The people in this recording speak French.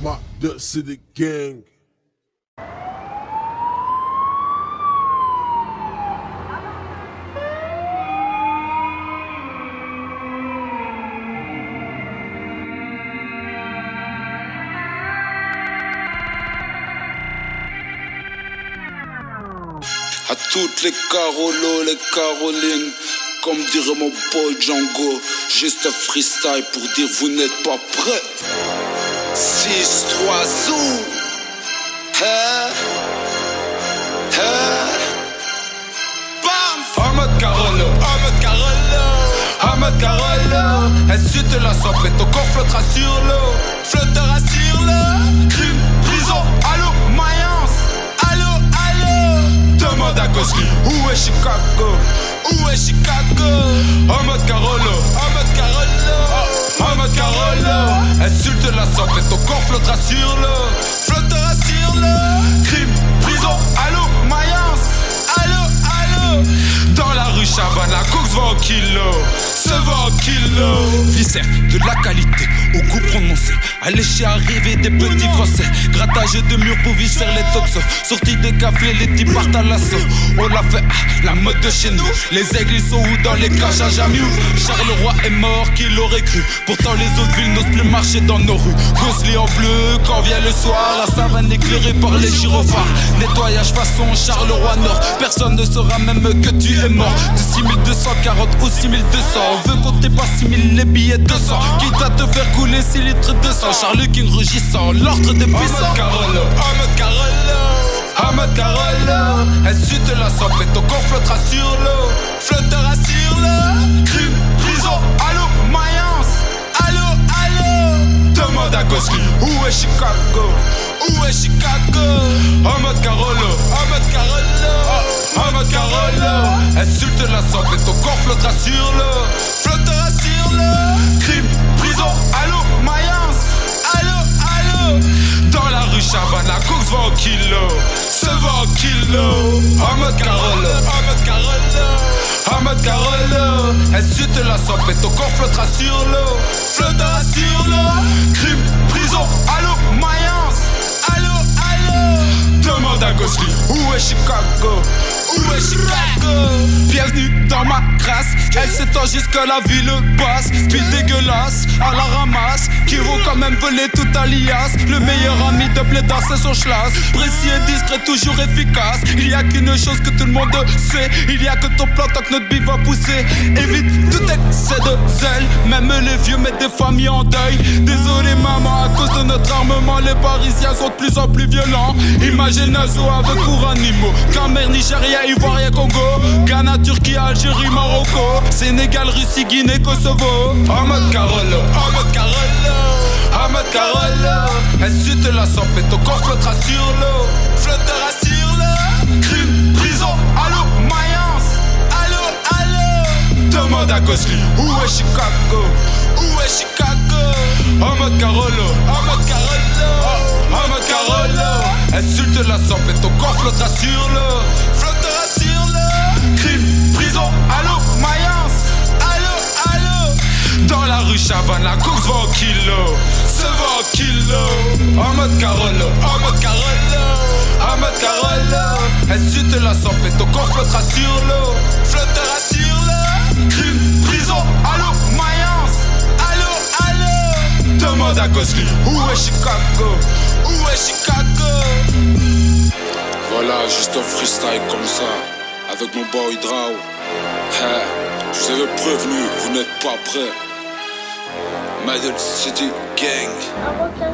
The City Gang. À toutes les Carolos, les Carolines, comme dirait mon boy Django, juste un freestyle pour dire vous n'êtes pas prêts. 6-3 zou. Bam. En mode Carolo, en mode Carolo, en mode Carolo. Insulte la soif et ton corps flottera sur l'eau. Flottera sur l'eau. Crime, prison, allô, Mayence. Allô, allô. Demande à Koski, où est Chicago? Où est Chicago? En mode Carolo, en mode Carolo, en mode Carolo. Insulte la soif et ton corps flottera sur l'eau. Flottera sur l'eau. Crime, prison, allô, Mayence. Allô, allô. Dans la rue Chavana, Cox va au kilo. Se va au kilo. Viscère, de la qualité, au goût prononcé. Alléché, arrivé des petits français. Grattage de murs pour visser les toxos. Sortie des cafés, les types partent à l'assaut. On l'a fait, la mode de chez nous. Les aigles sont où dans les cages à Jamiou. Charleroi est mort, qui l'aurait cru. Pourtant les autres villes n'osent plus marcher dans nos rues. Gosselin en bleu, quand vient le soir. La savane éclairée par les gyrophares. Nettoyage façon Charleroi Nord. Personne ne saura même que tu es mort. De 6240 ou 6200. On veut compter pas 6000 les billets 200. Quitte à te faire couler 6 litres de sang. Charles King rugissant, l'ordre des puissants. En mode Carolo, en mode Carolo, en mode Carolo. Insulte la soif et ton corps flottera sur l'eau. Flottera sur l'eau. Crime, prison, allô, Mayence. Allô, allô. Demande à Koski, où est Chicago? Où est Chicago? En mode Carolo, en mode Carolo, en mode Carolo. Insulte la soif et ton corps flottera sur l'eau. Flottera sur l'eau. Crime, prison, allô, Mayence. Allô, allô. Dans la rue Chavana, Cox va au kilo. Se va au kilo. En mode Carolo, en mode Carolo, en mode Carolo. Insulte la soif et ton corps flottera sur l'eau. Flottera sur l'eau. Crime, prison, allô, Mayence. Allô, allô. Demande à Gosli, où est Chicago? Où est Chicago? Bienvenue dans ma grâce. Elle s'étend jusqu'à la ville basse. Puis dégueulasse, à la ramasse. Qui vaut quand même voler tout alias. Le meilleur ami de Blédard c'est son schlass. Précis et discret, toujours efficace. Il y a qu'une chose que tout le monde sait. Il y a que ton plan tant que notre bif va pousser. Évite tout excès de zèle. Même les vieux mettent des familles en deuil. Désolé maman, à cause de notre armement, les Parisiens sont de plus en plus violents. Imagine un zoo avec pour animaux. Camer, Nigeria, Ivoire, Congo. Ghana, Turquie, Algérie, Marocco. Sénégal, Russie, Guinée, Kosovo. En mode Carolo, en mode Carolo, en mode Carolo. Insulte la soif et ton corps flottera sur l'eau. Flottera sur l'eau. Crime, prison, allô, Mayence. Allô, allô. Demande à Gosli, où est Chicago? Où est Chicago? En mode Carolo, en mode Carolo, en mode Carolo. Insulte la soif et ton corps flottera sur l'eau. Flottera sur l'eau. Crime, prison, allô, Mayence. Allô, allô. Dans la rue Chavana, Cox va au kilo. Se va au kilo. En mode Carolo, en mode Carolo, en mode Carolo. Insulte la soif et ton corps flottera sur l'eau. Flottera sur l'eau. Crime, prison, allô, Mayence. Allô, allô. Demande à Gosli, où est Chicago? Où est Chicago? Voilà, juste un freestyle comme ça, avec mon boy Drao. Je vous avais prévenu, vous n'êtes pas prêts. Mad City Gang. Avocat